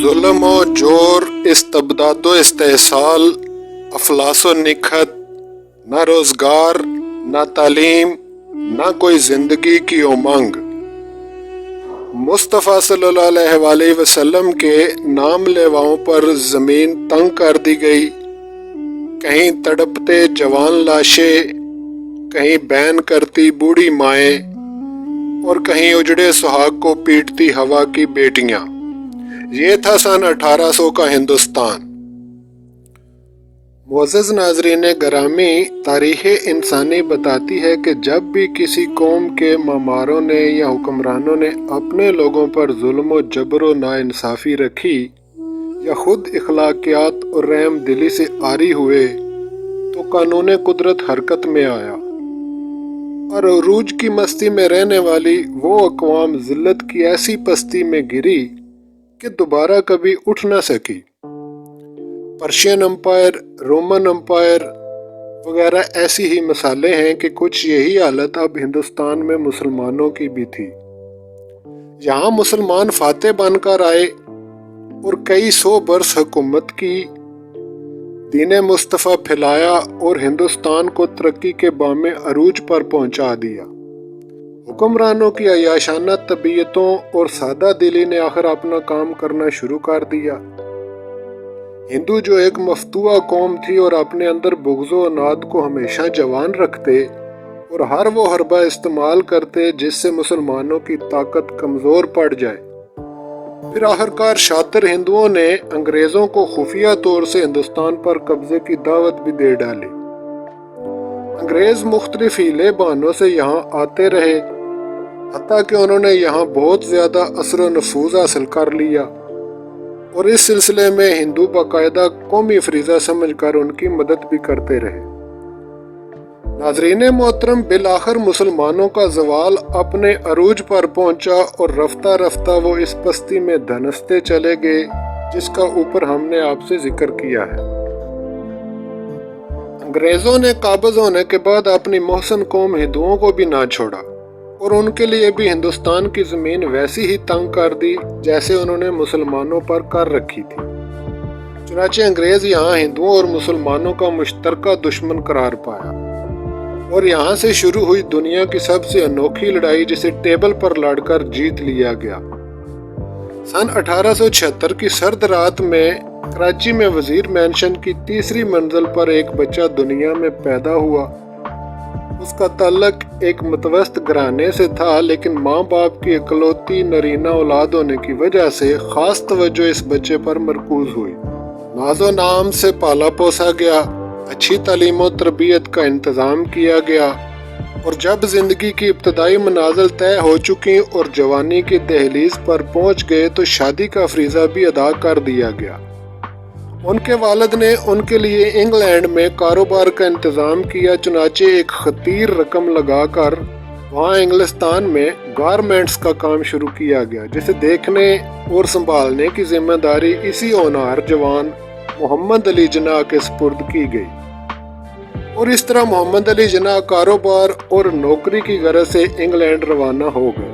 ظلم و جور، استبداد و استحصال، افلاس و نکھت، نہ روزگار، نہ تعلیم، نہ کوئی زندگی کی امنگ۔ مصطفیٰ صلی اللہ علیہ وآلہ وسلم کے نام لیواؤں پر زمین تنگ کر دی گئی۔ کہیں تڑپتے جوان لاشیں، کہیں بین کرتی بوڑھی مائیں، اور کہیں اجڑے سہاگ کو پیٹتی ہوا کی بیٹیاں۔ یہ تھا سن 1800 کا ہندوستان۔ معزز ناظرین گرامی، تاریخ انسانی بتاتی ہے کہ جب بھی کسی قوم کے معماروں نے یا حکمرانوں نے اپنے لوگوں پر ظلم و جبر و ناانصافی رکھی یا خود اخلاقیات اور رحم دلی سے عاری ہوئے تو قانون قدرت حرکت میں آیا، اور عروج کی مستی میں رہنے والی وہ اقوام ذلت کی ایسی پستی میں گری کہ دوبارہ کبھی اٹھ نہ سکی۔ پرشین امپائر، رومن امپائر وغیرہ ایسی ہی مثالیں ہیں کہ کچھ یہی حالت اب ہندوستان میں مسلمانوں کی بھی تھی۔ یہاں مسلمان فاتح بن کر آئے اور کئی سو برس حکومت کی، دین مصطفیٰ پھیلایا اور ہندوستان کو ترقی کے بام عروج پر پہنچا دیا۔ حکمرانوں کی عیاشانہ طبیعتوں اور سادہ دلی نے آخر اپنا کام کرنا شروع کر دیا۔ ہندو جو ایک مفتوح قوم تھی اور اپنے اندر بغض و عناد کو ہمیشہ جوان رکھتے اور ہر وہ حربہ استعمال کرتے جس سے مسلمانوں کی طاقت کمزور پڑ جائے، پھر آخرکار شاطر ہندوؤں نے انگریزوں کو خفیہ طور سے ہندوستان پر قبضے کی دعوت بھی دے ڈالی۔ انگریز مختلف ہیلے بہانوں سے یہاں آتے رہے، حتیٰ کہ انہوں نے یہاں بہت زیادہ اثر و نفوذ حاصل کر لیا، اور اس سلسلے میں ہندو باقاعدہ قومی فریضہ سمجھ کر ان کی مدد بھی کرتے رہے۔ ناظرین محترم، بالآخر مسلمانوں کا زوال اپنے عروج پر پہنچا اور رفتہ رفتہ وہ اس پستی میں دھنستے چلے گئے جس کا اوپر ہم نے آپ سے ذکر کیا ہے۔ انگریزوں نے قابض ہونے کے بعد اپنی محسن قوم ہندوؤں کو بھی نہ چھوڑا اور ان کے لیے بھی ہندوستان کی زمین ویسی ہی تنگ کر دی جیسے انہوں نے مسلمانوں پر کر رکھی تھی۔ چنانچہ انگریز یہاں ہندوؤں اور مسلمانوں کا مشترکہ دشمن قرار پایا، اور یہاں سے شروع ہوئی دنیا کی سب سے انوکھی لڑائی جسے ٹیبل پر لڑ کر جیت لیا گیا۔ سن 1876 کی سرد رات میں کراچی میں وزیر مینشن کی تیسری منزل پر ایک بچہ دنیا میں پیدا ہوا۔ اس کا تعلق ایک متوسط گھرانے سے تھا، لیکن ماں باپ کی اکلوتی نرینہ اولاد ہونے کی وجہ سے خاص توجہ اس بچے پر مرکوز ہوئی۔ ناز و نام سے پالا پوسا گیا، اچھی تعلیم و تربیت کا انتظام کیا گیا، اور جب زندگی کی ابتدائی منازل طے ہو چکی اور جوانی کی دہلیز پر پہنچ گئے تو شادی کا فریضہ بھی ادا کر دیا گیا۔ ان کے والد نے ان کے لیے انگلینڈ میں کاروبار کا انتظام کیا، چنانچہ ایک خطیر رقم لگا کر وہاں انگلستان میں گارمنٹس کا کام شروع کیا گیا، جسے دیکھنے اور سنبھالنے کی ذمہ داری اسی ہونہار جوان محمد علی جناح کے سپرد کی گئی، اور اس طرح محمد علی جناح کاروبار اور نوکری کی غرض سے انگلینڈ روانہ ہو گئے۔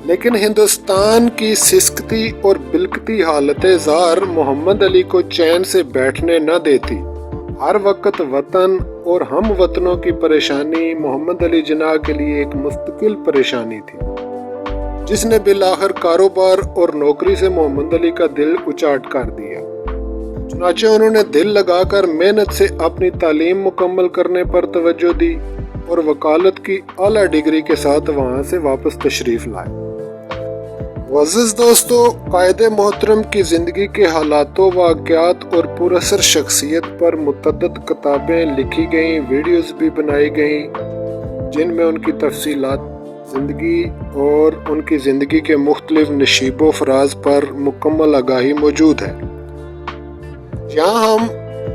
لیکن ہندوستان کی سسکتی اور بلکتی حالت زار محمد علی کو چین سے بیٹھنے نہ دیتی۔ ہر وقت وطن اور ہم وطنوں کی پریشانی محمد علی جناح کے لیے ایک مستقل پریشانی تھی، جس نے بالآخر کاروبار اور نوکری سے محمد علی کا دل اچاٹ کر دیا۔ چنانچہ انہوں نے دل لگا کر محنت سے اپنی تعلیم مکمل کرنے پر توجہ دی اور وکالت کی اعلیٰ ڈگری کے ساتھ وہاں سے واپس تشریف لائے۔ معزز دوستو، قائد محترم کی زندگی کے حالات و واقعات اور پر اثر شخصیت پر متعدد کتابیں لکھی گئیں، ویڈیوز بھی بنائی گئیں، جن میں ان کی تفصیلات زندگی اور ان کی زندگی کے مختلف نشیب و فراز پر مکمل آگاہی موجود ہے۔ یہاں ہم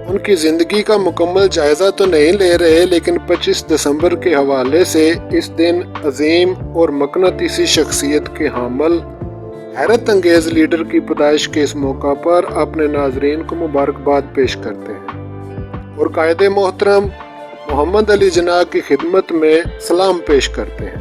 ان کی زندگی کا مکمل جائزہ تو نہیں لے رہے، لیکن 25 دسمبر کے حوالے سے اس دن عظیم اور مقناطیسی شخصیت کے حامل حیرت انگیز لیڈر کی پیدائش کے اس موقع پر اپنے ناظرین کو مبارکباد پیش کرتے ہیں اور قائد محترم محمد علی جناح کی خدمت میں سلام پیش کرتے ہیں۔